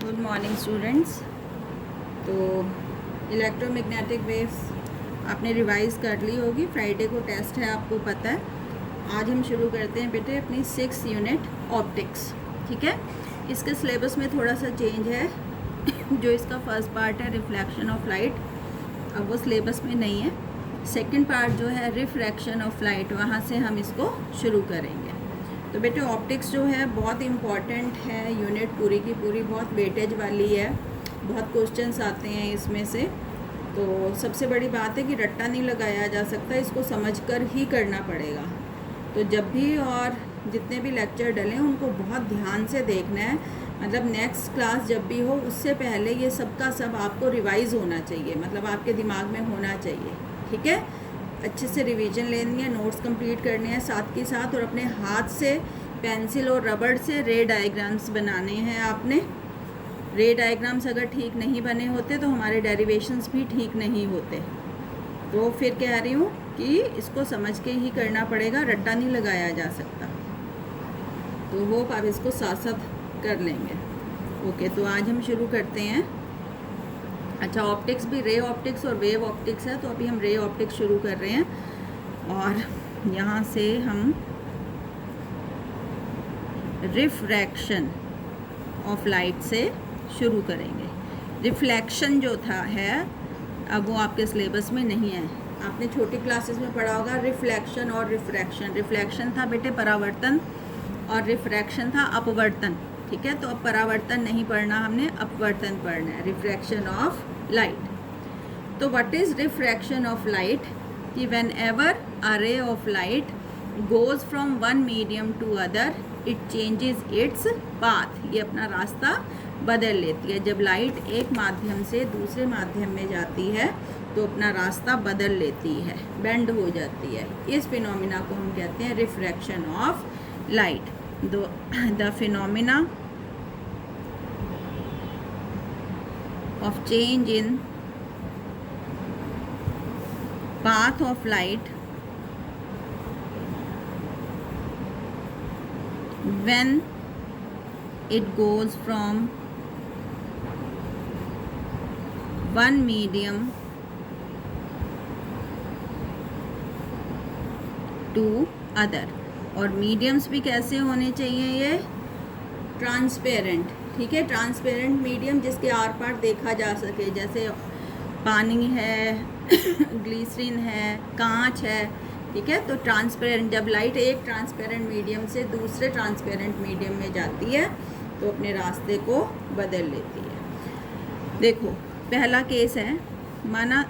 Good morning students. तो electromagnetic waves आपने revise कर ली होगी। फ्राइडे को टेस्ट है, आपको पता है। आज हम शुरू करते हैं बेटे अपनी 6th यूनिट ऑप्टिक्स। ठीक है, इसके सिलेबस में थोड़ा सा चेंज है। जो इसका फर्स्ट पार्ट है रिफ्लेक्शन ऑफ लाइट, अब वो सिलेबस में नहीं है। सेकंड पार्ट जो है रिफ्रैक्शन ऑफ लाइट, वहाँ से हम इसको शुरू करेंगे। तो बेटे ऑप्टिक्स जो है बहुत इम्पॉर्टेंट है यूनिट, पूरी की पूरी बहुत वेटेज वाली है, बहुत क्वेश्चंस आते हैं इसमें से। तो सबसे बड़ी बात है कि रट्टा नहीं लगाया जा सकता, इसको समझकर ही करना पड़ेगा। तो जब भी और जितने भी लेक्चर डलें उनको बहुत ध्यान से देखना है। मतलब नेक्स्ट क्लास जब भी हो उससे पहले ये सब का सब आपको रिवाइज़ होना चाहिए, मतलब आपके दिमाग में होना चाहिए। ठीक है, अच्छे से रिवीजन लेनी है, नोट्स कंप्लीट करने हैं साथ के साथ, और अपने हाथ से पेंसिल और रबड़ से रे डायग्राम्स बनाने हैं आपने। रे डायग्राम्स अगर ठीक नहीं बने होते तो हमारे डेरिवेशंस भी ठीक नहीं होते। तो फिर कह रही हूँ कि इसको समझ के ही करना पड़ेगा, रट्टा नहीं लगाया जा सकता। तो होप आप इसको साथ साथ कर लेंगे। ओके, तो आज हम शुरू करते हैं। अच्छा, ऑप्टिक्स भी रे ऑप्टिक्स और वेव ऑप्टिक्स है, तो अभी हम रे ऑप्टिक्स शुरू कर रहे हैं। और यहाँ से हम रिफ्रैक्शन ऑफ लाइट से शुरू करेंगे। रिफ्लेक्शन जो था है अब वो आपके सिलेबस में नहीं है। आपने छोटी क्लासेस में पढ़ा होगा रिफ्लेक्शन और रिफ्रैक्शन। रिफ्लेक्शन था बेटे परावर्तन और रिफ्रैक्शन था अपवर्तन। ठीक है, तो अब परावर्तन नहीं पढ़ना, हमने अपवर्तन पढ़ना है, रिफ्रैक्शन ऑफ लाइट। तो what is refraction of light? कि whenever a ray of light goes from one medium to other it changes its path. ये अपना रास्ता बदल लेती है। जब लाइट एक माध्यम से दूसरे माध्यम में जाती है तो अपना रास्ता बदल लेती है, बेंड हो जाती है। इस फिनोमिना को हम कहते हैं refraction of light. The phenomena of change in path of light when it goes from one medium to other। और मीडियम्स भी कैसे होने चाहिए? ये ट्रांसपेरेंट। ठीक है, ट्रांसपेरेंट मीडियम जिसके आर पार देखा जा सके, जैसे पानी है, ग्लिसरीन है, कांच है। ठीक है, तो ट्रांसपेरेंट, जब लाइट एक ट्रांसपेरेंट मीडियम से दूसरे ट्रांसपेरेंट मीडियम में जाती है तो अपने रास्ते को बदल लेती है। देखो पहला केस है, माना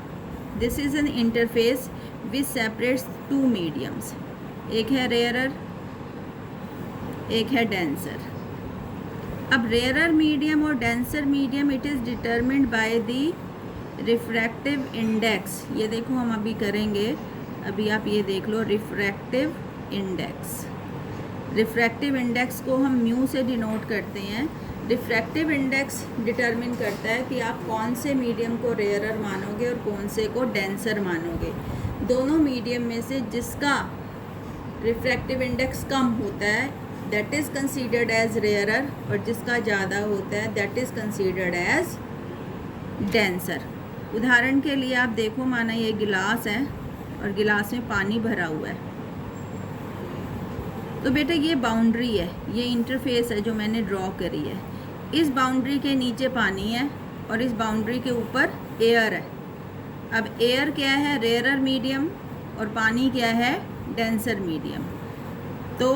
this is an interface which separates two mediums. एक है रेयरर, एक है डेंसर। अब रेयरर मीडियम और denser medium it is determined by the refractive index. ये देखो हम अभी करेंगे, अभी आप ये देख लो रिफ्रैक्टिव इंडेक्स। रिफ्रैक्टिव इंडेक्स को हम म्यू से डिनोट करते हैं। रिफ्रैक्टिव इंडेक्स डिटरमिन करता है कि आप कौन से मीडियम को रेयरर मानोगे और कौन से को डेंसर मानोगे। दोनों मीडियम में से जिसका रिफ्रैक्टिव इंडेक्स कम होता है that is considered as rarer, और जिसका ज़्यादा होता है that is considered as denser. उदाहरण के लिए आप देखो, माना ये गिलास है और गिलास में पानी भरा हुआ है। तो बेटा ये बाउंड्री है, ये इंटरफेस है जो मैंने ड्रॉ करी है। इस बाउंड्री के नीचे पानी है और इस बाउंड्री के ऊपर एयर है। अब एयर क्या है? रेयरर मीडियम, और पानी क्या है? Denser medium. तो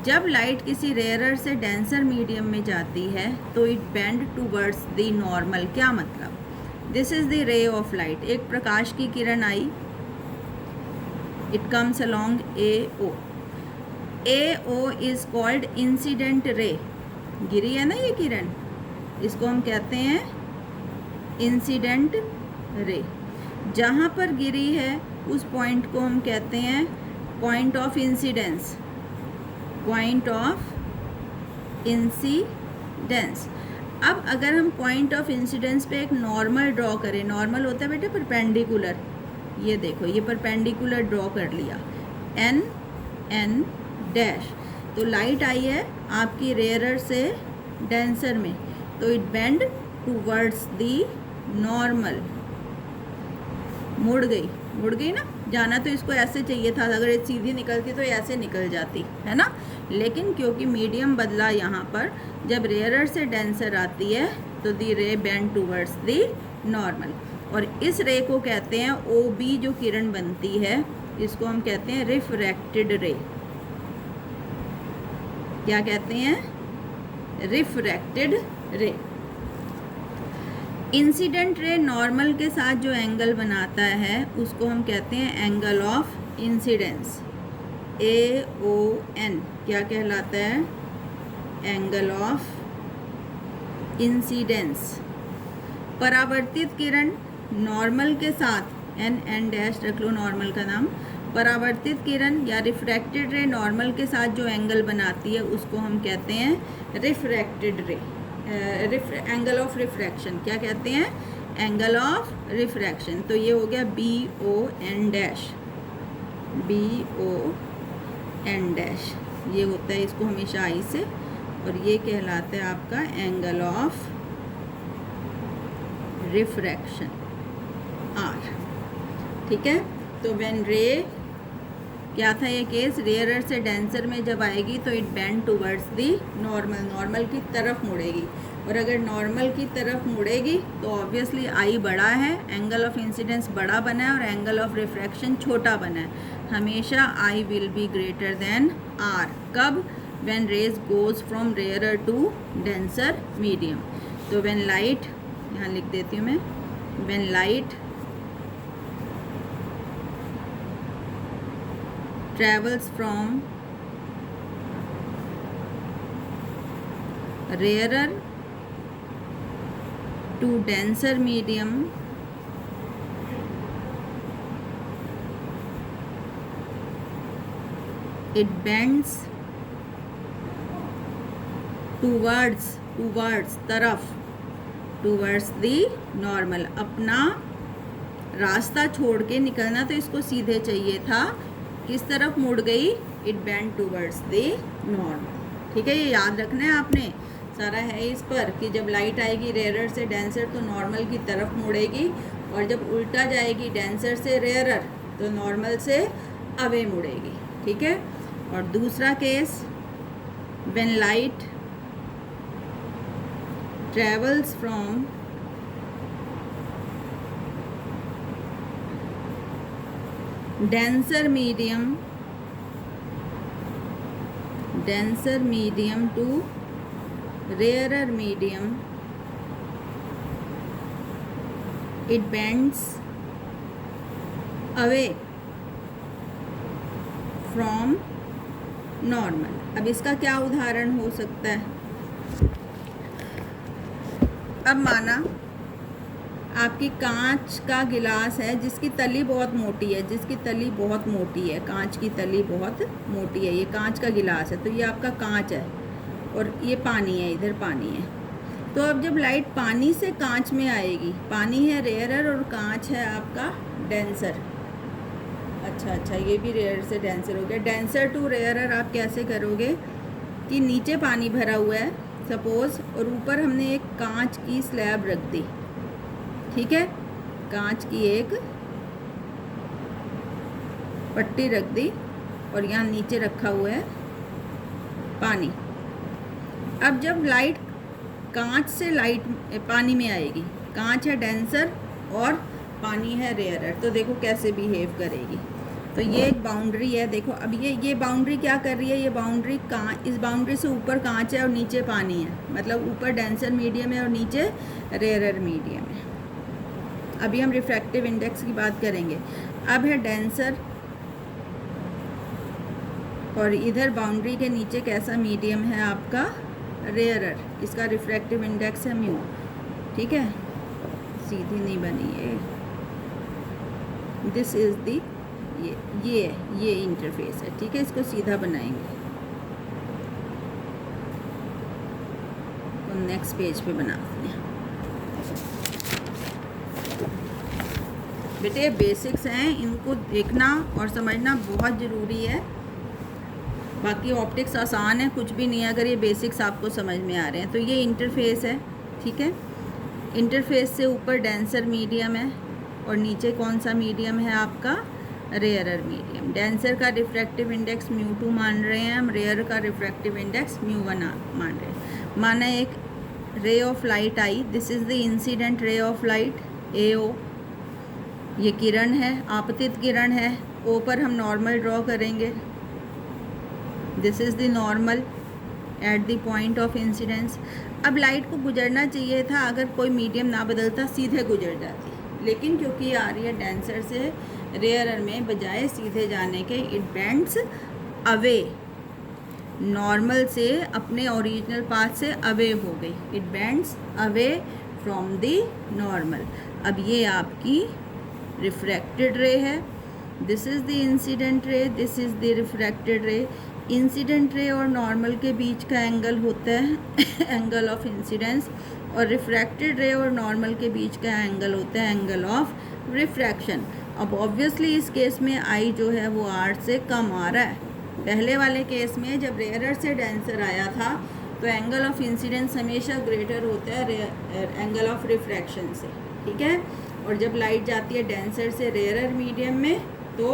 जब लाइट किसी रेयरर से डेंसर मीडियम में जाती है तो it bend towards the normal. क्या मतलब? This is the ray of light. एक प्रकाश की किरण आई, it comes along AO। AO is called incident ray. गिरी है ना ये किरण, इसको हम कहते हैं इंसिडेंट रे। जहाँ पर गिरी है उस पॉइंट को हम कहते हैं point of incidence. Point of incidence. अब अगर हम पॉइंट ऑफ इंसिडेंस पे एक नॉर्मल ड्रॉ करें, नॉर्मल होता है बेटे परपेंडिकुलर। ये देखो ये परपेंडिकुलर ड्रॉ कर लिया, N डैश। तो लाइट आई है आपकी रेयरर से डेंसर में, तो it bend towards the normal, मुड़ गई ना। जाना तो इसको ऐसे चाहिए था, अगर ये सीधी निकलती तो ऐसे निकल जाती है ना, लेकिन क्योंकि मीडियम बदला यहाँ पर, जब रेयरर से डेंसर आती है तो दी रे बेंड टूवर्ड्स दी नॉर्मल। और इस रे को कहते हैं OB, जो किरण बनती है इसको हम कहते हैं रिफ्रैक्टेड रे। क्या कहते हैं? Refracted ray. इंसिडेंट रे नॉर्मल के साथ जो एंगल बनाता है उसको हम कहते हैं एंगल ऑफ इंसिडेंस, AON। क्या कहलाता है? Angle of incidence. परावर्तित किरण नॉर्मल के साथ, N डैश रख लो नॉर्मल का नाम। परावर्तित किरण या रिफ्रैक्टेड रे नॉर्मल के साथ जो एंगल बनाती है उसको हम कहते हैं रिफ्रैक्टेड रे, एंगल ऑफ रिफ्रैक्शन। क्या कहते हैं? Angle of refraction. तो ये हो गया BON डैश, BON डैश, ये होता है इसको हमेशा आई से, और ये कहलाता है आपका एंगल ऑफ रिफ्रैक्शन, R। ठीक है, तो व्हेन रे, क्या था ये केस, रेयरर से डेंसर में जब आएगी तो it bend towards the normal, normal की तरफ मुड़ेगी। और अगर नॉर्मल की तरफ मुड़ेगी तो ऑब्वियसली आई बड़ा है, एंगल ऑफ इंसिडेंस बड़ा बना है और एंगल ऑफ रिफ्रैक्शन छोटा बना है। हमेशा I will be greater than R. कब? When rays goes from rarer to denser medium. तो व्हेन लाइट, यहाँ लिख देती हूँ मैं, when light travels from rarer to denser medium, it bends towards तरफ, towards the normal। अपना रास्ता छोड़ के निकलना तो इसको सीधे चाहिए था, किस तरफ मुड़ गई? It bend towards the normal. ठीक है, ये याद रखना है आपने, सारा है इस पर कि जब लाइट आएगी रेयरर से डेंसर तो नॉर्मल की तरफ मुड़ेगी, और जब उल्टा जाएगी डेंसर से रेयरर तो नॉर्मल से अवे मुड़ेगी। ठीक है, और दूसरा case, when light travels from denser medium to rarer medium, it bends away from normal। अब इसका क्या उदाहरण हो सकता है? अब माना आपकी कांच का गिलास है जिसकी तली बहुत मोटी है, कांच की तली बहुत मोटी है, ये कांच का गिलास है, तो ये आपका कांच है और ये पानी है, इधर पानी है। तो अब जब लाइट पानी से कांच में आएगी, पानी है रेयरर और कांच है आपका डेंसर। अच्छा, ये भी रेयरर से डेंसर हो गया। डेंसर टू रेयरर आप कैसे करोगे कि नीचे पानी भरा हुआ है सपोज़, और ऊपर हमने एक कांच की स्लैब रख दी। ठीक है, कांच की एक पट्टी रख दी और यहाँ नीचे रखा हुआ है पानी। अब जब लाइट कांच से पानी में आएगी, कांच है डेंसर और पानी है रेयरर, तो देखो कैसे बिहेव करेगी। तो ये एक बाउंड्री है, देखो अब ये बाउंड्री क्या कर रही है, ये बाउंड्री इस बाउंड्री से ऊपर कांच है और नीचे पानी है, मतलब ऊपर डेंसर मीडियम है और नीचे रेयरर मीडियम है। अभी हम रिफ्रैक्टिव इंडेक्स की बात करेंगे। अब है डेंसर और इधर बाउंड्री के नीचे कैसा मीडियम है आपका रेयरर, इसका रिफ्रैक्टिव इंडेक्स है म्यू। ठीक है, सीधी नहीं बनी है, दिस इज़ दी, ये इंटरफेस है। ठीक है, इसको सीधा बनाएंगे तो नेक्स्ट पेज पे बनाते हैं। बेटे बेसिक्स हैं, इनको देखना और समझना बहुत ज़रूरी है। बाकी ऑप्टिक्स आसान है, कुछ भी नहीं है अगर ये बेसिक्स आपको समझ में आ रहे हैं। तो ये इंटरफेस है, ठीक है। इंटरफेस से ऊपर डेंसर मीडियम है और नीचे कौन सा मीडियम है आपका, रेयरर मीडियम। डेंसर का रिफ्रैक्टिव इंडेक्स μ2 मान रहे हैं हम, रेयर का रिफ्रैक्टिव इंडेक्स μ1 मान रहे हैं। माना एक रे of light I, this is the incident रे ऑफ लाइट AO, ये किरण है, आपतित किरण है। O पर हम नॉर्मल ड्रॉ करेंगे, this is the normal at the point of incidence. अब लाइट को गुजरना चाहिए था, अगर कोई मीडियम ना बदलता सीधे गुजर जाती, लेकिन क्योंकि ये आ रही है डेंसर से रेयरर में, बजाय सीधे जाने के इट बेंड्स अवे, नॉर्मल से अपने ओरिजिनल पाथ से अवे हो गई, it bends away from the normal. अब ये आपकी रिफ्रैक्टेड रे है, this is the incident ray, this is the refracted ray. Incident ray और नॉर्मल के बीच का एंगल होता है एंगल ऑफ इंसिडेंस, और रिफ्रैक्टेड रे और नॉर्मल के बीच का एंगल होता है एंगल ऑफ रिफ्रैक्शन। अब ऑब्वियसली इस केस में आई जो है वो R से कम आ रहा है। पहले वाले केस में जब रेयरर से डेंसर आया था तो एंगल ऑफ इंसिडेंस हमेशा ग्रेटर होता है एंगल ऑफ रिफ्रैक्शन से, ठीक है। और जब लाइट जाती है डेंसर से रेयरर मीडियम में तो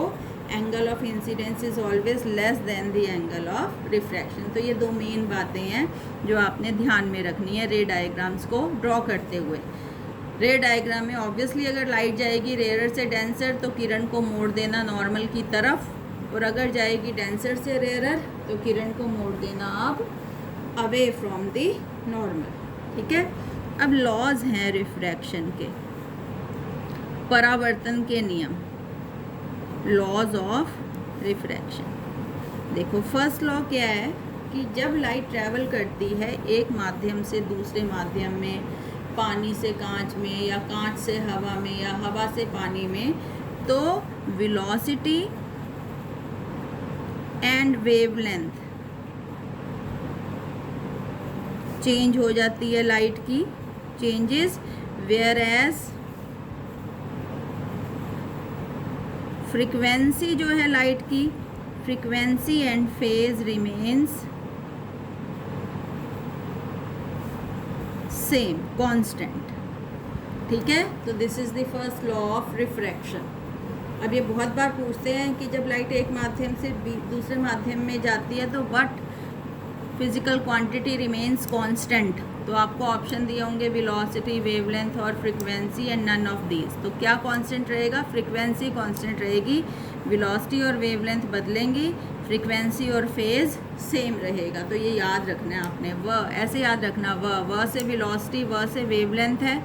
angle of incidence is always less than the angle of refraction. तो ये दो मेन बातें हैं जो आपने ध्यान में रखनी है रे डायग्राम्स को ड्रॉ करते हुए। रे डायग्राम में ऑब्वियसली अगर लाइट जाएगी रेयरर से डेंसर तो किरण को मोड़ देना नॉर्मल की तरफ, और अगर जाएगी डेंसर से रेयरर तो किरण को मोड़ देना आप अवे फ्रॉम द नॉर्मल, ठीक है। अब लॉज हैं रिफ्रैक्शन के, परावर्तन के नियम, लॉज ऑफ रिफ्रैक्शन। देखो फर्स्ट लॉ क्या है कि जब लाइट ट्रैवल करती है एक माध्यम से दूसरे माध्यम में, पानी से कांच में या कांच से हवा में या हवा से पानी में, तो वेलोसिटी एंड वेवलेंथ चेंज हो जाती है लाइट की, चेंजेस, वेयर एज फ्रीक्वेंसी जो है लाइट की, frequency and phase remains same, constant, ठीक है। तो this is the first law of refraction. अब ये बहुत बार पूछते हैं कि जब लाइट एक माध्यम से दूसरे माध्यम में जाती है तो what physical quantity remains constant, तो आपको ऑप्शन दिए होंगे वेलोसिटी, वेवलेंथ और frequency and none of these. तो क्या कांस्टेंट रहेगा, फ्रीक्वेंसी कांस्टेंट रहेगी, वेलोसिटी और वेवलेंथ बदलेंगी, फ्रीक्वेंसी और फेज सेम रहेगा। तो ये याद रखना है आपने, व ऐसे याद रखना, व से वेलोसिटी, व से वेवलेंथ है,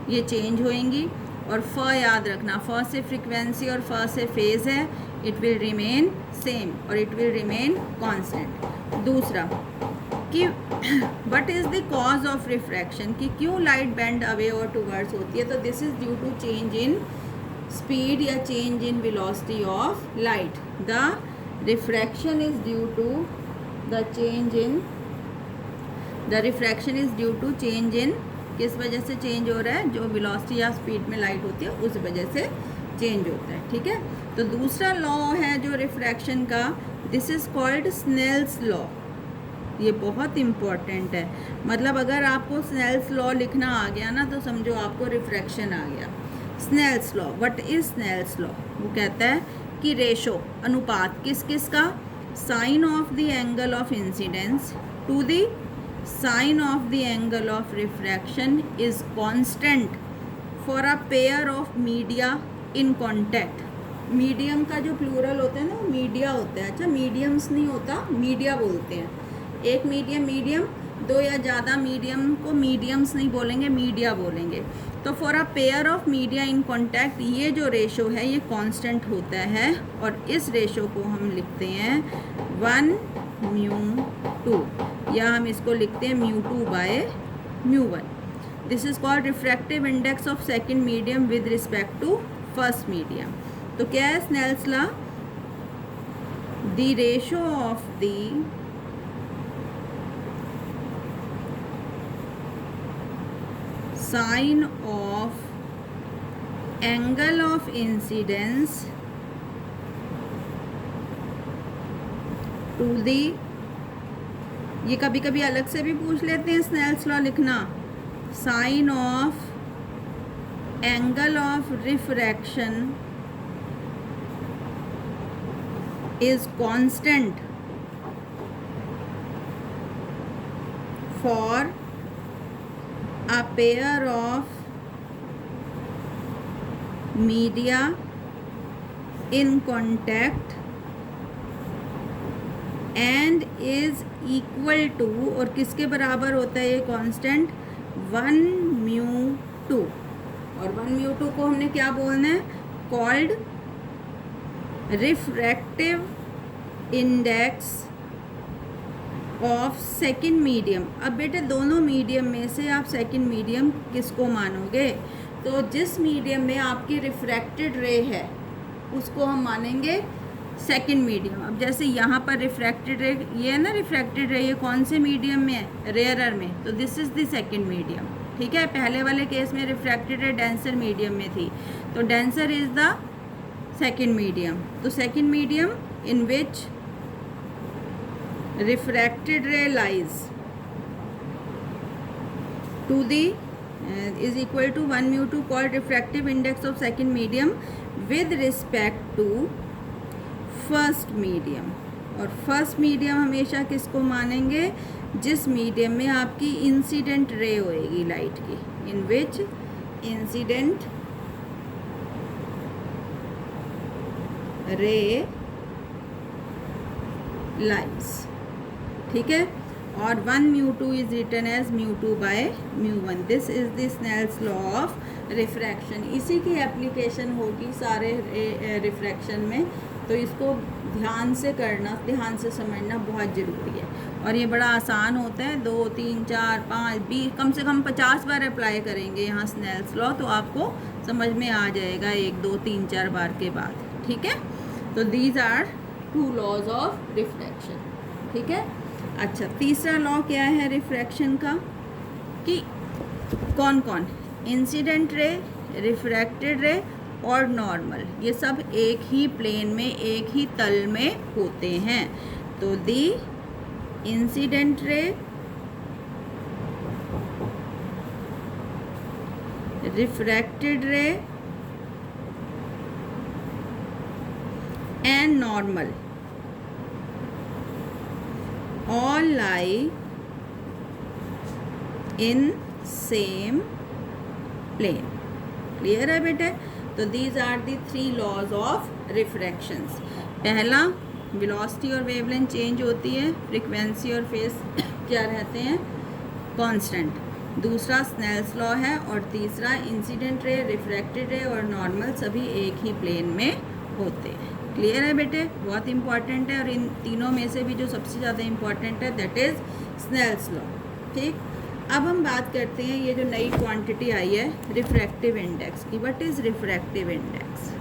ये चेंज होएंगी, और फ याद रखना, फ से फ्रीक्वेंसी और फ से फेज है, इट विल रिमेन सेम और इट विल रिमेन कांस्टेंट। दूसरा कि what is the cause of refraction, कि क्यों लाइट बेंड अवे और टूवर्ड्स होती है, तो this is due to change in speed या change in velocity of light. The refraction is due to the change in, the refraction is due to change in, किस वजह से change हो रहा है, जो वेलोसिटी या स्पीड में लाइट होती है उस वजह से चेंज होता है, ठीक है। तो दूसरा लॉ है जो रिफ्रैक्शन का, this is called Snell's law. ये बहुत इम्पॉर्टेंट है, मतलब अगर आपको स्नेल्स लॉ लिखना आ गया ना तो समझो आपको रिफ्रैक्शन आ गया। Snell's law, what is Snell's law, वो कहता है कि रेशो, अनुपात, किस किस का, sine of the angle of incidence to the sine of the angle of refraction is constant for a pair of media in contact. Medium का जो प्लूरल होता है ना वो मीडिया होता है, अच्छा मीडियम्स नहीं होता, मीडिया बोलते हैं। एक मीडियम, दो या ज़्यादा मीडियम को मीडियम्स नहीं बोलेंगे, मीडिया बोलेंगे। तो for a pair of media in contact ये जो रेशो है ये कांस्टेंट होता है, और इस रेशो को हम लिखते हैं 1/μ2, या हम इसको लिखते हैं μ2/μ1। This is called refractive index of second medium with respect to first medium. तो क्या है Snell's law, the ratio of the sine of angle of incidence to the, ये कभी कभी अलग से भी पूछ लेते हैं स्नेल्स लॉ लिखना, sine of angle of refraction is constant for a pair of media in contact and is equal to, और किसके बराबर होता है ये कांस्टेंट, 1μ2। और 1μ2 को हमने क्या बोलना है, called refractive index of second medium. अब बेटे दोनों मीडियम में से आप सेकंड मीडियम किसको मानोगे, तो जिस मीडियम में आपकी रिफ्रैक्टेड रे है उसको हम मानेंगे सेकंड मीडियम। अब जैसे यहाँ पर रिफ्रैक्टेड रे, ये है ना रिफ्रैक्टेड रे, ये कौन से मीडियम में है, रेयरर में, तो this is the second medium. ठीक है, पहले वाले केस में रिफ्रैक्टेड रे डेंसर मीडियम में थी, तो denser is the second medium. तो second medium in which refracted ray lies to the is equal to 1μ2 called refractive index of second medium with respect to first medium। और first medium हमेशा किसको मानेंगे, जिस medium में आपकी incident ray होएगी light की, इन विच इंसिडेंट रे लाइज। ठीक है, और 1μ2 is written as μ2 by μ1। This is the Snell's law of refraction. इसी की एप्लीकेशन होगी सारे रिफ्रैक्शन में, तो इसको ध्यान से करना, ध्यान से समझना बहुत ज़रूरी है। और ये बड़ा आसान होता है, 2 3 4 5 20 कम से कम 50 बार अप्लाई करेंगे यहाँ स्नेल्स लॉ, तो आपको समझ में आ जाएगा 1 2 3 4 बार के बाद। ठीक है, तो these are 2 laws of refraction. ठीक है, अच्छा तीसरा लॉ क्या है रिफ्रैक्शन का, कि कौन कौन, इंसिडेंट रे, रिफ्रैक्टेड रे और नॉर्मल, ये सब एक ही प्लेन में, एक ही तल में होते हैं। तो the incident ray, refracted ray and normal all lie in same plane। Clear है बेटे, तो these are the 3 laws of refractions। पहला वेलोसिटी और वेवलेंथ चेंज होती है, फ्रीक्वेंसी और फेस क्या रहते हैं, कांस्टेंट। दूसरा स्नेल्स लॉ है, और तीसरा इंसिडेंट रे, रिफ्रैक्टेड रे और नॉर्मल सभी एक ही प्लेन में होते हैं। क्लियर है बेटे, बहुत इंपॉर्टेंट है। और इन तीनों में से भी जो सबसे ज़्यादा इंपॉर्टेंट है दैट इज़ स्नेल्स लॉ। ठीक, अब हम बात करते हैं ये जो नई क्वांटिटी आई है रिफ्रैक्टिव इंडेक्स की। व्हाट इज़ रिफ्रैक्टिव इंडेक्स,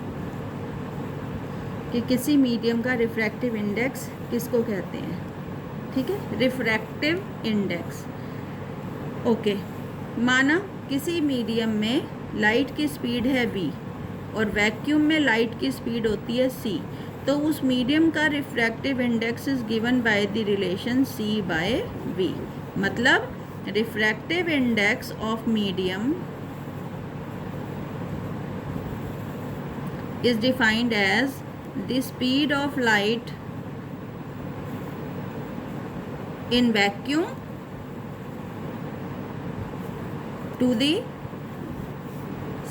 कि किसी मीडियम का रिफ्रैक्टिव इंडेक्स किसको कहते हैं। ठीक है, रिफ्रैक्टिव इंडेक्स। ओके, माना किसी मीडियम में लाइट की स्पीड है v और वैक्यूम में लाइट की स्पीड होती है c, तो उस मीडियम का refractive index is given by the relation c by v। मतलब refractive index of medium is defined as the speed of light in vacuum to the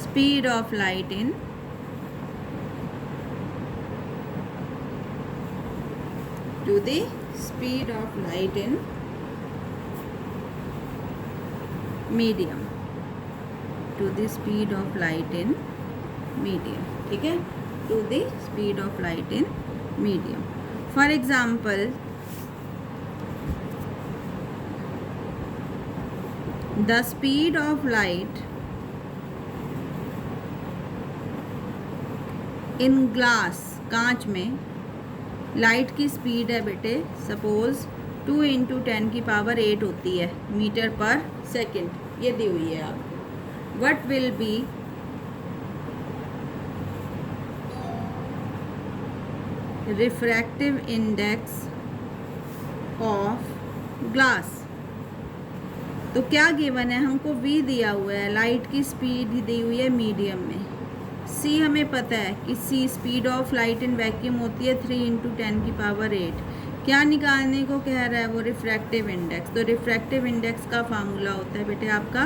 speed of light in to the speed of light in medium, to the speed of light in medium। ठीक है, to the speed of light in medium। For example, the speed of light in glass, कांच में light की speed है बेटे, suppose 2 × 10⁸ होती है metre पर सेकेंड, ये दी हुई है आपको। What will be refractive index of glass. तो क्या गिवन है, हमको v दिया हुआ है, लाइट की स्पीड दी हुई है मीडियम में, c हमें पता है कि c speed of light in vacuum होती है 3 × 10⁸। क्या निकालने को कह रहा है, वो रिफ्रैक्टिव इंडेक्स। तो रिफ्रैक्टिव इंडेक्स का फार्मूला होता है बेटे आपका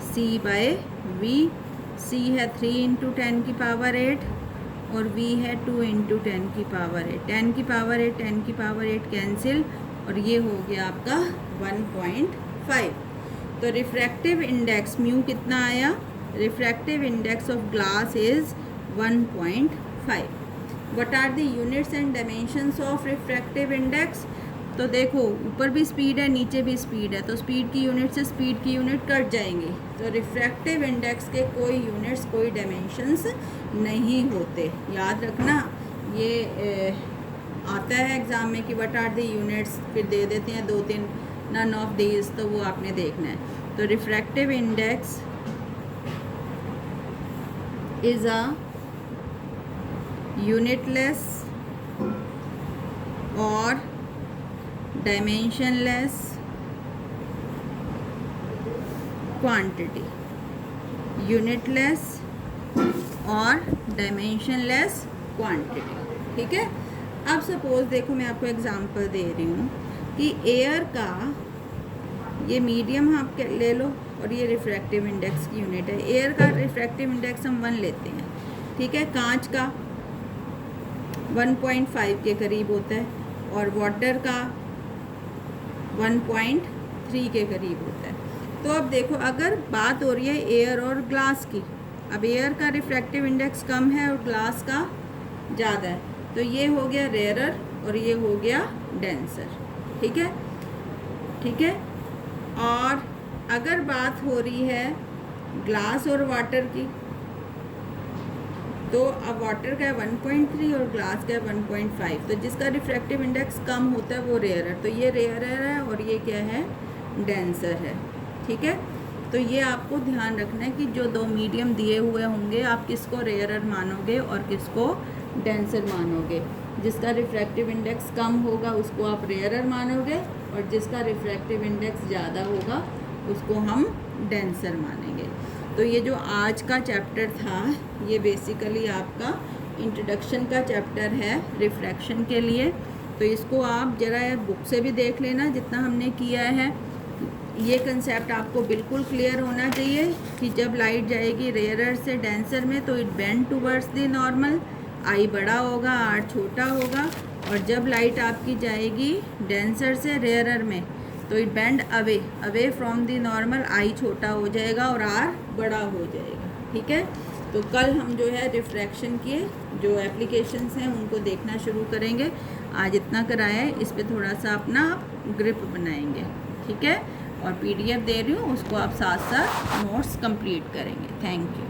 c/v। c है 3 × 10⁸ और v है 2 × 10⁸। 10⁸ कैंसिल और ये हो गया आपका 1.5। तो रिफ्रैक्टिव इंडेक्स म्यू कितना आया, refractive index of glass is 1.5। What are the units and dimensions of refractive index. तो देखो ऊपर भी स्पीड है नीचे भी स्पीड है, तो स्पीड की यूनिट से स्पीड की यूनिट कट जाएंगी। तो रिफ्रैक्टिव इंडेक्स के कोई यूनिट्स कोई डायमेंशंस नहीं होते, याद रखना। ये आता है एग्ज़ाम में कि व्हाट आर द यूनिट्स, फिर दे देते हैं 2-3 नन ऑफ दीज, तो वो आपने देखना है। तो refractive index is a unitless और डायमेंशनलेस क्वांटिटी, यूनिटलेस और डायमेंशनलेस क्वांटिटी, ठीक है। अब सपोज देखो मैं आपको एग्जांपल दे रही हूँ कि एयर का ये मीडियम आप ले लो और ये रिफ्रैक्टिव इंडेक्स की यूनिट है। एयर का रिफ्रैक्टिव इंडेक्स हम 1 लेते हैं, ठीक है। कांच का 1.5 के करीब होता है और वाटर का 1.3 के करीब होता है। तो अब देखो अगर बात हो रही है एयर और ग्लास की, अब एयर का रिफ्रैक्टिव इंडेक्स कम है और ग्लास का ज़्यादा है, तो ये हो गया रेयरर और ये हो गया डेंसर, ठीक है, ठीक है। और अगर बात हो रही है ग्लास और वाटर की, तो अब वाटर का है 1.3 और ग्लास का है 1.5, तो जिसका रिफ्रैक्टिव इंडेक्स कम होता है वो रेयरर, तो ये रेयरर है और ये क्या है, डेंसर है, ठीक है। तो ये आपको ध्यान रखना है कि जो 2 मीडियम दिए हुए होंगे आप किसको रेयरर मानोगे और किसको डेंसर मानोगे। जिसका रिफ्रैक्टिव इंडेक्स कम होगा उसको आप रेयरर मानोगे और जिसका रिफ्रैक्टिव इंडेक्स ज़्यादा होगा उसको हम डेंसर मानेंगे। तो ये जो आज का चैप्टर था ये बेसिकली आपका इंट्रोडक्शन का चैप्टर है रिफ्रैक्शन के लिए। तो इसको आप ज़रा बुक से भी देख लेना जितना हमने किया है। ये कंसेप्ट आपको बिल्कुल क्लियर होना चाहिए कि जब लाइट जाएगी रेयरर से डेंसर में तो it bend towards the normal, I बड़ा होगा आर छोटा होगा, और जब लाइट आपकी जाएगी डेंसर से रेयरर में तो it bend away from the normal, I छोटा हो जाएगा और आर बड़ा हो जाएगा, ठीक है। तो कल हम जो है रिफ्रैक्शन के जो एप्लीकेशंस हैं उनको देखना शुरू करेंगे। आज इतना कराया है, इस पे थोड़ा सा अपना ग्रिप बनाएंगे, ठीक है। और PDF दे रही हूँ उसको आप साथ साथ नोट्स कंप्लीट करेंगे। Thank you.